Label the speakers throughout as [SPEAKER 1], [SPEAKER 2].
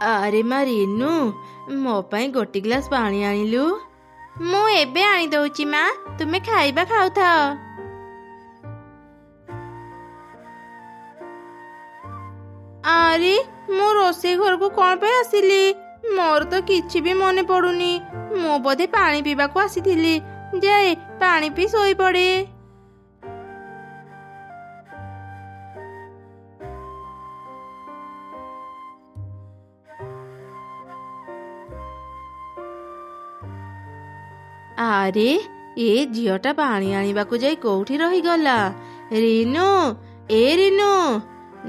[SPEAKER 1] अरे माँ रेनू मो पाई गोटे ग्लास पानी आनिलु। मु एबे आनी दउची माँ, तुमे खाइबा खाउथा। अरे मो रोसे घर को कौन पे आसिली? मोर तो किछि भी मने पड़ुनी। मो बोधे पानी पीबा को आसीथिली। जाए पानी पी सोई पड़े। अरे ए झीटा पानी आनिबाकू जाई कोठी रही गला? रीनू ए रीनू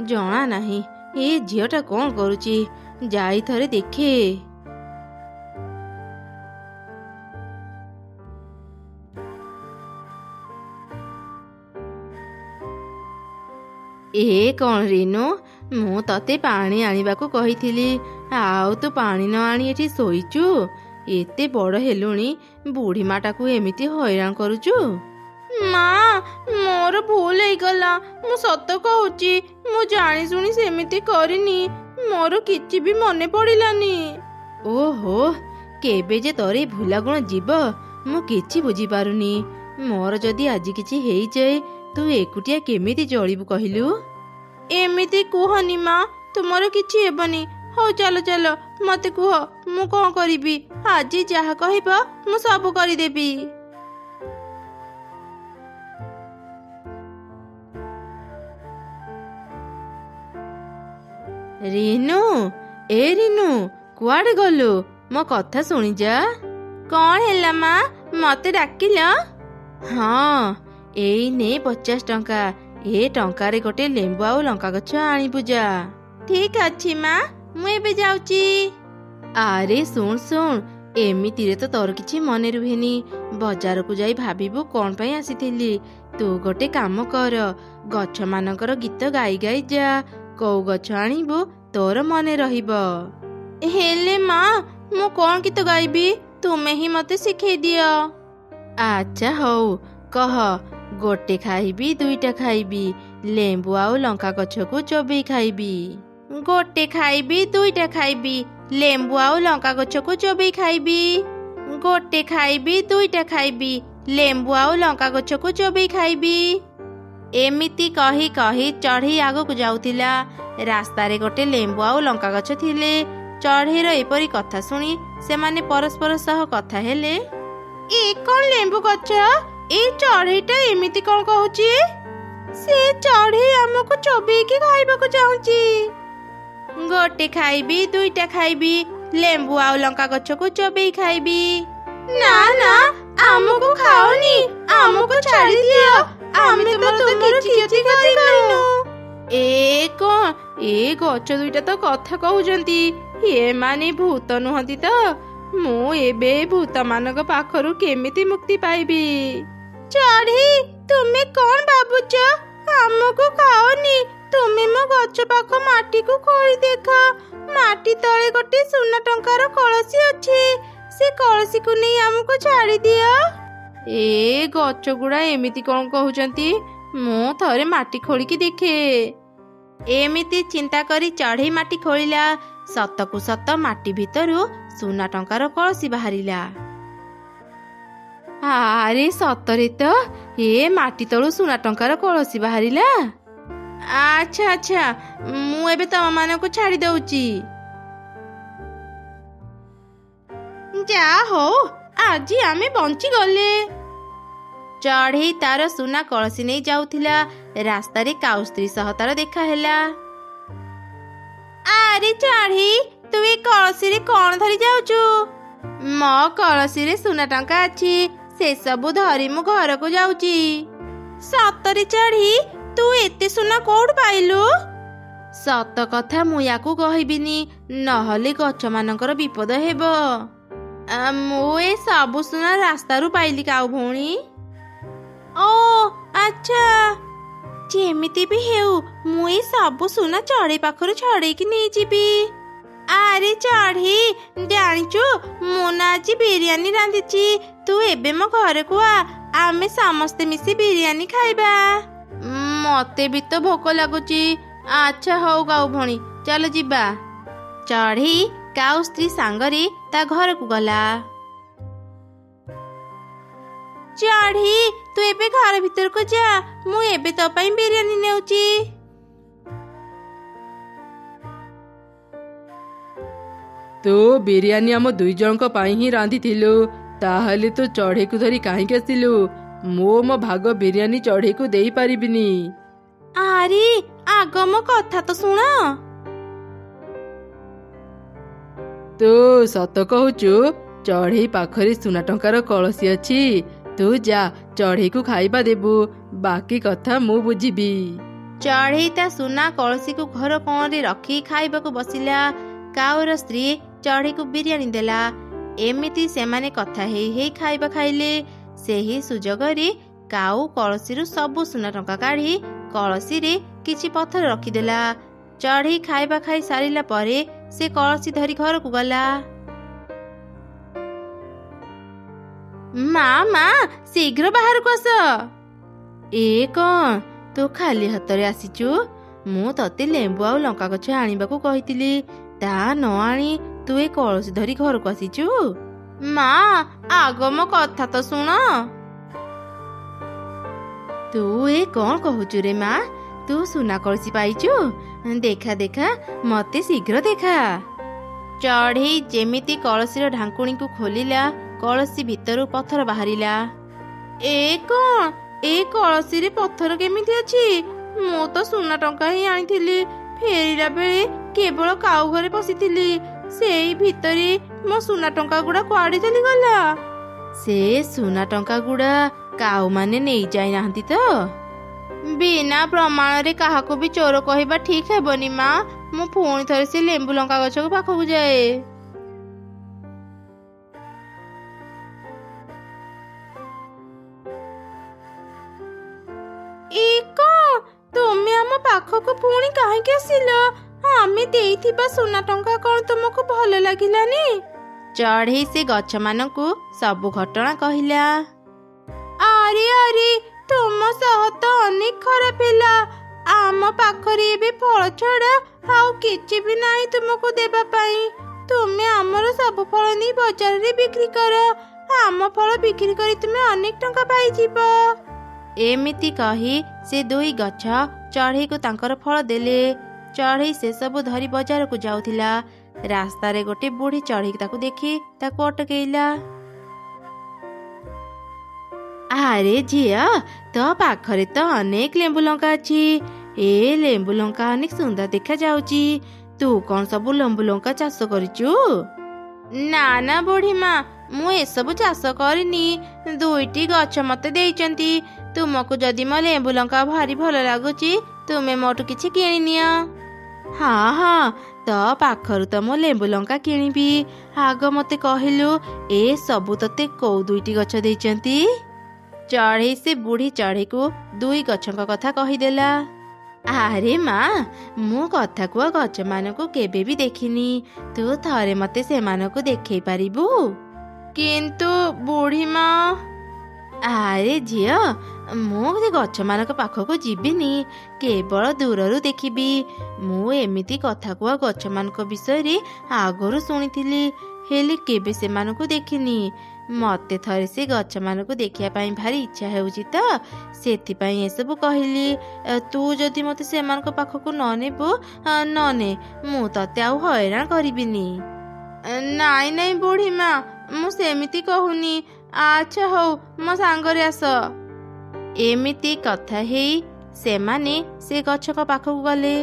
[SPEAKER 1] जना नहीं ए झीटा कौन करुची? जाई थरे देखे। ए कौन रीनू? मु तते पानी आनिबाकू कहिथिली, आउ तू पानी न आनी एठी सोईचु? एते बड़ हेलुणी बुढ़ी माटाकू एमिति हैरान करुचु? माँ मोर भूल हो गला, मु सत कहूची। मु जानी सुनी सेमिति करिनी। मोर किछि भी मने पड़िलानी। ओहो केबे जे तोरे भूला गुण जीव मु किछि बुझी पारुनी। मोर जदि आज किछि हेई जाए तू एकुटिया केमिति चलिबु कहिलु? एमिति कुहनी माँ, तुमर किछि हेबनी। हो चलो चलो मते कुह, मु कौन करिबी? आज जहा कहब मु सब करिदेबी। रीनू ए रीनू कुआडे गलु? मो कथा सुनी जा। कौन हैला माँ, मते डाकिल? हाँ एई ने 50 टंका। ए टंकारे गोटे लेंबू आउ लंका गछ आनिबु जा। ठीक अछि माँ, मु एबे जाउची। अरे सुन सुन, एमितिरे तो तोर किछि मने रुहेनी। बजार को जाई भाबिबु कौन पई आसीथिली। तू गोटे काम कर, गछ मानकर गीत गाई गाई जा। कौ गछ आनिबु तोर मने रहिबो। हेले माँ मु कौन गीत गाइबी? तुमे ही मते सिखै दियो। अच्छा हौ कह। गोटे खाइबी दुईटा खाइबी, लेंबू आउ लंका गछ को चोबई खाइबी। गोटे खाइबी दुईटा खाइबी, लेंबू आउ लंका गछ को चोबई खाइबी। गोटे खाइबी दुईटा खाइबी, लेंबू आउ लंका गछ को चोबई खाइबी। एमिति कही कही चढ़ई आगक जाउथिला। रास्तारे गोटे लेंबू आउ लंका गछ थिले। चढ़ईर एपरी कथा सुनी सेमाने परस्पर सह कथा हेले। ए कौन लेंबू गछ? ए चढ़ईटा एमिति कौन कहूची? से चढ़ई हमको चोबई के खाइबाकू चाहूची। गोटे खाइबी दुईटा खाइबी, लेंबू आउ लंका गछ को चोबई खाइबी। ना ना हमको खाओनी, हमको छाड़ी दियो। आमे तो तुमरो किछि गति करिनु। ए कोन ए गछ दुईटा तो कथा कहउजंती। ये माने भूत नुहंती तो? मु एबे भूत मानक पाखरु केमिति मुक्ति पाइबी? चढ़ी तुमे कौन भाबुच? हमको खाओनी। तुमे मो गछ पाख माटी को खोली देख। माटी तळे गोटे सुना टंकार कळसी अछि। से कळसी को नै हमको छाड़ी दियो। ए गछ गुड़ा एमिति कौन कहउचंती? मु थरे माटी खोलिकी देखे। एमिति चिंता करी चढ़ई माटी खोलिला। सतकु सत माटी भितरु सुना टंकार कळसी बाहरिला। अरे सतरे तो ए माटी तळु सुना टंकार कळसी बाहरिला। अच्छा अच्छा मु एबे तम मानको छाड़ी दउची। जा हो आज आमे बंची गले। चढ़ई तार सुना कळसी नहीं जाउथिला। रास्ता रे काउ स्त्री सह तार देखा हैला। अरे चढ़ई तू ए कळसी रे कोन धरी जाउचु? मो कळसी रे सुना टंका अछि। से सबु धरी मु घर को जाउची। सतरे चढ़ी तू एते सुना कोड पाइलु? सत कथा मु याकू कहिबिनी, नहले गछ मानकर विपद हेबो। मु ए सबु सुना रास्ता रु पाइली काउ भौणी। ओ अच्छा जेमिति भी हेउ मु ए सबु सुना चढ़ई पाखरु छड़ई कि नै जिबी। अरे चढ़ी जानिचु मु ना आज बिरयानी रांधिची। तू एबे मो घर को आ, आमे समस्ते मिसी बिरयानी खाइबा। मते भी तो भोक लागुची। ଆଚ୍ଛା ହଉ କାଉ ଭଉଣୀ, ଚାଲ ଯିବା। ଚଢ଼େଇ କାଉ ସ୍ତ୍ରୀ ସାଙ୍ଗରେ ତା ଘରକୁ ଗଲା। ଚଢ଼େଇ, ତୁ ଏବେ ଘର ଭିତରକୁ ଯା, ମୁଁ ଏବେ ତୋ ପାଇଁ ବିରିୟାନୀ ନେଉଛି।
[SPEAKER 2] ତୁ ବିରିୟାନୀ ଆମ ଦୁଇ ଜଣଙ୍କ ପାଇଁ ହିଁ ରାନ୍ଧିଥିଲୁ, ତାହେଲେ ତୁ ଚଢ଼େଇକୁ ଧରି କାହିଁକି ଆସିଲୁ? ମୁଁ ମୋ ଭାଗ ବିରିୟାନୀ ଚଢ଼େଇକୁ ଦେଇପାରିବିନି।
[SPEAKER 1] ଆରେ ଆଗ ମୋ କଥା ତ ଶୁଣ।
[SPEAKER 2] ତୁ ସତ କହୁଛୁ? ଚଢ଼େଇ ପାଖରେ ସୁନା ଟଙ୍କାର କଳସୀ ଅଛି। ତୁ ଯା, ଚଢ଼େଇକୁ ଖାଇବା ଦେବୁ, ବାକି କଥା ମୁଁ ବୁଝିବି।
[SPEAKER 1] ଚଢ଼େଇ ତା ସୁନା କଳସୀକୁ ଘର କୋଣରେ ରଖି ଖାଇବାକୁ ବସିଲା। କାଉର ସ୍ତ୍ରୀ ଚଢ଼େଇକୁ ବିରିୟାନୀ ଦେଲା। ଏମିତି ସେମାନେ କଥା ହେଇ ହେଇ ଖାଇବା ଖାଇଲେ। ସେହି ସୁଯୋଗରେ କାଉ କଳସୀରୁ ସବୁ ସୁନା ଟଙ୍କା କାଢ଼ି କଳସୀରେ କିଛି ପଥର ରଖିଦେଲା। ଚଢ଼େଇ ଖାଇବା ଖାଇ ସାରିଲା ପରେ ସେ କଳସୀ ଧରି ଘରକୁ ଗଲା। ମା, ଶୀଘ୍ର ବାହାରକୁ ଆସ। ଏ କଣ, ତୁ ଖାଲି ହାତରେ ଆସିଛୁ? ମୁଁ ତତେ ଲେମ୍ବୁ ଆଉ ଲଙ୍କା ଗଛ ଆଣିବାକୁ କହିଥିଲି, ତା ନ ଆଣି ତୁ ଏ କଳସୀ ଧରି ଘରକୁ ଆସିଛୁ? ମା, ଆଗ ମୋ କଥା ତ ଶୁଣ। ତୁ ଏ କଣ କହୁଛୁ ରେ ମା? ତୁ ସୁନା କଳସୀ ପାଇଛୁ? ଦେଖା ଦେଖା, ମତେ ଶୀଘ୍ର ଦେଖା। ଚଢ଼େଇ ଯେମିତି କଳସୀର ଢାଙ୍କୁଣୀକୁ ଖୋଲିଲା, କଳସୀ ଭିତରୁ ପଥର ବାହାରିଲା। ଏ କଣ, ଏ କଳସୀରେ ପଥର କେମିତି ଅଛି? ମୁଁ ତ ସୁନା ଟଙ୍କା ହିଁ ଆଣିଥିଲି। ଫେରିଲା ବେଳେ କେବଳ କାଉ ଘରେ ପଶିଥିଲି, ସେଇ ଭିତରେ ମୋ ସୁନା ଟଙ୍କା ଗୁଡା କୁଆଡେ ଚାଲିଗଲା? ସେ ସୁନା ଟଙ୍କା ଗୁଡା କାଉ ମାନେ ନେଇଯାଇନାହାନ୍ତି ତ? ବିନା ପ୍ରମାଣରେ କାହାକୁ ବି ଚୋର କହିବା ଠିକ ହେବନି ମା। ମୁଁ ପୁଣି ଥରେ ସେ ଲେମ୍ବୁ ଲଙ୍କା ଗଛ ପାଖକୁ ଯାଏ। ତୁମେ ଆମ ପାଖକୁ ପୁଣି କାହିଁକି ଆସିଲ? ଆମେ ଦେଇଥିବା ସୁନା ଟଙ୍କା କଣ ତୁମକୁ ଭଲ ଲାଗିଲାନି? ଚଢ଼େଇ ସେ ଗଛ ମାନଙ୍କୁ ସବୁ ଘଟଣା କହିଲା। ଆରେ ତୁମ ସହ ତ ଅନେକ ଖରାପ ହେଲା। ଆମ ପାଖରେ ଏବେ ଫଳ ଛଡା ଆଉ କିଛି ବି ନାହିଁ ତୁମକୁ ଦେବା ପାଇଁ। ତୁମେ ଆମର ସବୁ ଫଳ ନେଇ ବଜାରରେ ବିକ୍ରି କର। ଆମ ଫଳ ବିକ୍ରି କରି ତୁମେ ଅନେକ ଟଙ୍କା ପାଇଯିବ। ଏମିତି କହି ସେ ଦୁଇ ଗଛ ଚଢ଼େଇକୁ ତାଙ୍କର ଫଳ ଦେଲେ। ଚଢ଼େଇ ସେସବୁ ଧରି ବଜାରକୁ ଯାଉଥିଲା। ରାସ୍ତାରେ ଗୋଟେ ବୁଢୀ ଚଢ଼େଇ ତାକୁ ଦେଖି ତାକୁ ଅଟକେଇଲା। ଆରେ ଝିଅ, ତୋ ପାଖରେ ତ ଅନେକ ଲେମ୍ବୁ ଲଙ୍କା ଅଛି। ଏ ଲେମ୍ବୁ ଲଙ୍କା ଅନେକ ସୁନ୍ଦର ଦେଖା ଯାଉଛି। ତୁ କଣ ସବୁ ଲେମ୍ବୁ ଲଙ୍କା ଚାଷ କରିଛୁ? ନା ବୁଢୀ ମା, ମୁଁ ଏସବୁ ଚାଷ କରିନି। ଦୁଇଟି ଗଛ ମତେ ଦେଇଛନ୍ତି। ତୁମକୁ ଯଦି ମୋ ଲେମ୍ବୁ ଲଙ୍କା ଭାରି ଭଲ ଲାଗୁଛି, ତୁମେ ମୋଠୁ କିଛି କିଣିନିଅ। ହଁ, ତୋ ପାଖରୁ ତ ମୁଁ ଲେମ୍ବୁ ଲଙ୍କା କିଣିବି। ଆଗ ମତେ କହିଲୁ, ଏ ସବୁ ତତେ କୋଉ ଦୁଇଟି ଗଛ ଦେଇଛନ୍ତି? ଚଢ଼େଇ ସେ ବୁଢୀ ଚଢ଼େଇକୁ ଦୁଇ ଗଛଙ୍କ କଥା କହିଦେଲା। ଆରେ ମା, ମୁଁ କଥା କୁହ ଗଛ ମାନଙ୍କୁ କେବେ ବି ଦେଖିନି। ତୁ ଥରେ ମତେ ସେମାନଙ୍କୁ ଦେଖେଇ ପାରିବୁ? କିନ୍ତୁ ବୁଢୀ ମା। ଆରେ ଝିଅ, ମୁଁ ସେ ଗଛମାନଙ୍କ ପାଖକୁ ଯିବିନି, କେବଳ ଦୂରରୁ ଦେଖିବି। ମୁଁ ଏମିତି କଥା କୁହ ଗଛମାନଙ୍କ ବିଷୟରେ ଆଗରୁ ଶୁଣିଥିଲି, ହେଲେ କେବେ ସେମାନଙ୍କୁ ଦେଖିନି। ମତେ ଥରେ ସେ ଗଛମାନଙ୍କୁ ଦେଖିବା ପାଇଁ ଭାରି ଇଚ୍ଛା ହେଉଛି ତ, ସେଥିପାଇଁ ଏସବୁ କହିଲି। ତୁ ଯଦି ମତେ ସେମାନଙ୍କ ପାଖକୁ ନ ନେବୁ, ନେ, ମୁଁ ତତେ ଆଉ ହଇରାଣ କରିବିନି। ନାଇଁ ବୁଢୀ ମା, ମୁଁ ସେମିତି କହୁନି। ଆଚ୍ଛା ହଉ, ମୋ ସାଙ୍ଗରେ ଆସ। ଏମିତି କଥା ହେଇ ସେମାନେ ସେ ଗଛଙ୍କ ପାଖକୁ ଗଲେ।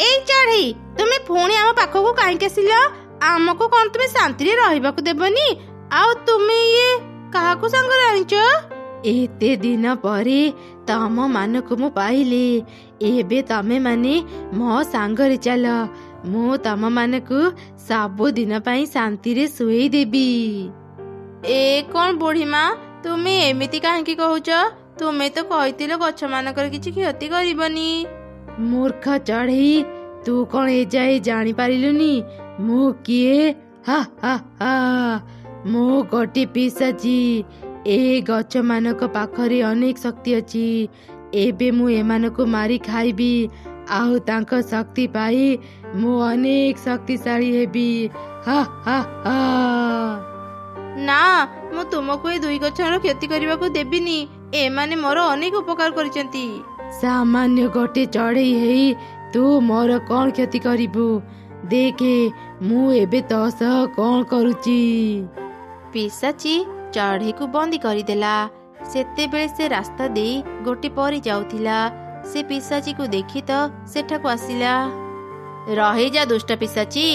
[SPEAKER 1] ଏଇ ଚଢ଼େଇ, ତୁମେ ପୁଣି ଆମ ପାଖକୁ କାହିଁକି ଆସିଲ? ଆମକୁ କଣ ତୁମେ ଶାନ୍ତିରେ ରହିବାକୁ ଦେବନି? ଆଉ ତୁମେ ଇଏ କାହାକୁ ସାଙ୍ଗରେ ଆଣିଛ? ଏତେ ଦିନ ପରେ ତମ ମାନଙ୍କୁ ମୁଁ ପାଇଲି। ଏବେ ତମେ ମାନେ ମୋ ସାଙ୍ଗରେ ଚାଲ। ମୁଁ ତମ ମାନଙ୍କୁ ସବୁଦିନ ପାଇଁ ଶାନ୍ତିରେ ଶୁଏଇ ଦେବି। ଏ କଣ ବୁଢୀ ମା, ତୁମେ ଏମିତି କାହିଁକି କହୁଛ? ତୁମେ ତ କହିଥିଲ ଗଛ ମାନଙ୍କର କିଛି କ୍ଷତି କରିବନି। ମୂର୍ଖ ଚଢ଼େଇ, ତୁ କଣ ଏଯାଏ ଜାଣିପାରିଲୁନି ମୁଁ କିଏ? ମୁଁ ଗୋଟେ ପିଶାଚି। ଏ ଗଛ ମାନଙ୍କ ପାଖରେ ଅନେକ ଶକ୍ତି ଅଛି। ଏବେ ମୁଁ ଏମାନଙ୍କୁ ମାରି ଖାଇବି।
[SPEAKER 2] ଆଉ ତାଙ୍କ ଶକ୍ତି ପାଇ ମୁଁ ଅନେକ ଶକ୍ତିଶାଳୀ ହେବି। ହା ହା ହା।
[SPEAKER 1] ନା, ମୁଁ ତୁମକୁ ଏ 2 ଗଛର କ୍ଷତି କରିବାକୁ ଦେବିନି। ଏମାନେ ମୋର ଅନେକ ଉପକାର କରିଛନ୍ତି।
[SPEAKER 2] ସାମାନ୍ୟ ଗୋଟେ ଚଢ଼େଇ ହେଇ ତୁ ମୋର କ'ଣ କ୍ଷତି କରିବୁ? ଦେଖେ ମୁଁ ଏବେ ତୋ ସହ କ'ଣ କରୁଛି।
[SPEAKER 1] ପିଶାଚି ଚଢ଼େଇକୁ ବନ୍ଦୀ କରିଦେଲା। ସେତେବେଳେ ସେ ରାସ୍ତା ଦେଇ ଗୋଟେ ପରି ଯାଉଥିଲା। ସେ ପିଶାଚିକୁ ଦେଖି ତ ସେଠାକୁ ଆସିଲା। ରହିଯା ଦୁଷ୍ଟ ପିଶାଚି,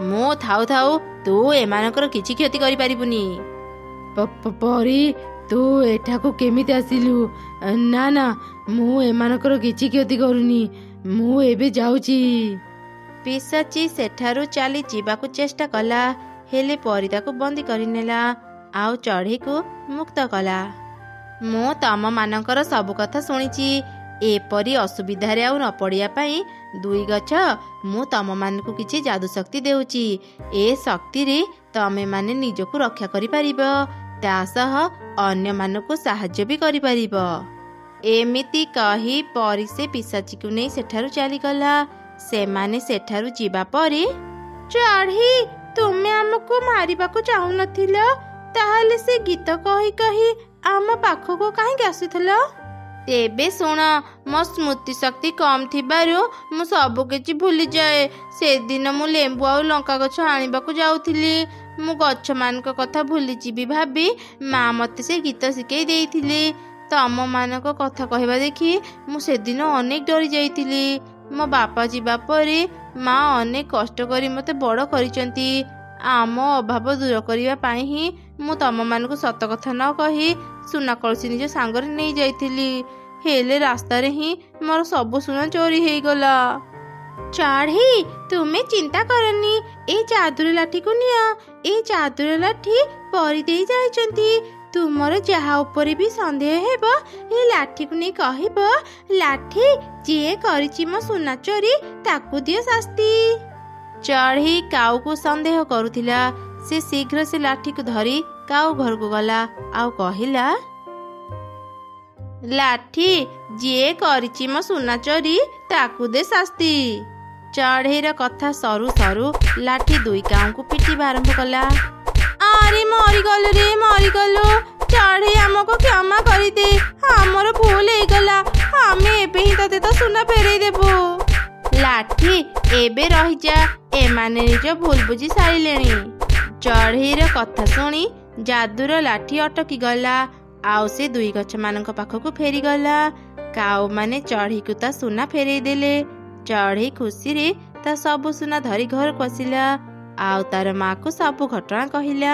[SPEAKER 1] ମୁଁ ଥାଉ ଥାଉ ତୁ ଏମାନଙ୍କର କିଛି କ୍ଷତି କରିପାରିବୁନି।
[SPEAKER 2] ପରି ତୁ ଏଠାକୁ କେମିତି ଆସିଲୁ? ନା ନା, ମୁଁ ଏମାନଙ୍କର କିଛି କ୍ଷତି କରୁନି। ମୁଁ ଏବେ ଯାଉଛି।
[SPEAKER 1] ପିଶାଚି ସେଠାରୁ ଚାଲି ଯିବାକୁ ଚେଷ୍ଟା କଲା, ହେଲେ ପରି ତାକୁ ବନ୍ଦୀ କରିନେଲା ଆଉ ଚଢ଼େଇକୁ ମୁକ୍ତ କଲା। ମୁଁ ତମମାନଙ୍କର ସବୁ କଥା ଶୁଣିଛି। ଏପରି ଅସୁବିଧାରେ ଆଉ ନ ପଡ଼ିବା ପାଇଁ 2 ଗଛ ମୁଁ ତମମାନଙ୍କୁ କିଛି ଯାଦୁ ଶକ୍ତି ଦେଉଛି। ଏ ଶକ୍ତିରେ ତମେମାନେ ନିଜକୁ ରକ୍ଷା କରିପାରିବ, ତା ସହ ଅନ୍ୟମାନଙ୍କୁ ସାହାଯ୍ୟ ବି କରିପାରିବ। ଏମିତି କହି ପରି ସେ ପିଶାଚିକୁ ନେଇ ସେଠାରୁ ଚାଲିଗଲା। ସେମାନେ ସେଠାରୁ ଯିବା ପରେ, ଚଢ଼େଇ ତୁମେ ଆମକୁ ମାରିବାକୁ ଚାହୁଁନଥିଲ, ତାହେଲେ ସେ ଗୀତ କହି କହି ଆମ ପାଖକୁ କାହିଁକି ଆସୁଥିଲ? ତେବେ ଶୁଣ, ମୋ ସ୍ମୃତି ଶକ୍ତି କମ୍ ଥିବାରୁ ମୁଁ ସବୁ କିଛି ଭୁଲିଯାଏ। ସେଦିନ ମୁଁ ଲେମ୍ବୁ ଆଉ ଲଙ୍କା ଗଛ ଆଣିବାକୁ ଯାଉଥିଲି। ମୁଁ ଗଛମାନଙ୍କ କଥା ଭୁଲିଯିବି ଭାବି ମା ମୋତେ ସେ ଗୀତ ଶିଖେଇ ଦେଇଥିଲେ। ତମମାନଙ୍କ କଥା କହିବା ଦେଖି ମୁଁ ସେଦିନ ଅନେକ ଡରି ଯାଇଥିଲି। ମୋ ବାପା ଯିବା ପରେ ମା ଅନେକ କଷ୍ଟ କରି ମୋତେ ବଡ଼ କରିଛନ୍ତି। ଆମ ଅଭାବ ଦୂର କରିବା ପାଇଁ ହିଁ ମୁଁ ତମମାନଙ୍କୁ ସତ କଥା ନ କହି ସୁନା କଳସି ନିଜ ସାଙ୍ଗରେ ନେଇ ଯାଇଥିଲି। ହେଲେ ରାସ୍ତାରେ ହିଁ ମୋର ସବୁ ସୁନା ଚୋରି ହେଇଗଲା। ଚଢ଼େଇ ତୁମେ ଚିନ୍ତା କରନି, ଏଇ ଚାଦୁର ଲାଠିକୁ ନିଅ। ଏଇ ଚାଦୁର ଲାଠି ପରି ଦେଇ ଯାଇଛନ୍ତି। ତୁମର ଯାହା ଉପରେ ବି ସନ୍ଦେହ ହେବ, ଏ ଲାଠିକୁ ନେଇ କହିବ, ଲାଠି ଯିଏ କରିଛି ମୋ ସୁନା ଚୋରି ତାକୁ ଦିଅ ଶାସ୍ତି। ଚଢ଼େଇ କାଉକୁ ସନ୍ଦେହ କରୁଥିଲା। ସେ ଶୀଘ୍ର ସେ ଲାଠିକୁ ଧରି କାଉ ଘରକୁ ଗଲା ଆଉ କହିଲା, ଲାଠି ଯିଏ କରିଛି ମୋ ସୁନା ଚୋରି ତାକୁ ଦେ ଶାସ୍ତି। ଚଢ଼େଇର କଥା ସରୁ ସରୁ ଲାଠି 2 କାଉଙ୍କୁ ପିଟିବା ଆରମ୍ଭ କଲା। ଆରେ ମରିଗଲୁ ରେ, ମରିଗଲୁ। ଚଢ଼େଇ ଆମକୁ କ୍ଷମା କରିଦେ, ଆମର ଭୁଲ ହେଇଗଲା। ଆମେ ଏବେ ହିଁ ତତେ ତ ସୁନା ଫେରେଇ ଦେବୁ। ଲାଠି ଏବେ ରହିଯା, ଏମାନେ ନିଜ ଭୁଲ ବୁଝି ସାରିଲେଣି। ଚଢ଼େଇର କଥା ଶୁଣି ଯାଦୁର ଲାଠି ଅଟକି ଗଲା ଆଉ ସେ 2 ଗଛମାନଙ୍କ ପାଖକୁ ଫେରିଗଲା। କାଉମାନେ ଚଢ଼େଇକୁ ତା ସୁନା ଫେରେଇ ଦେଲେ। ଚଢ଼େଇ ଖୁସିରେ ତା ସବୁ ସୁନା ଧରି ଘରକୁ ଆସିଲା ଆଉ ତାର ମାକୁ ସବୁ ଘଟଣା କହିଲା।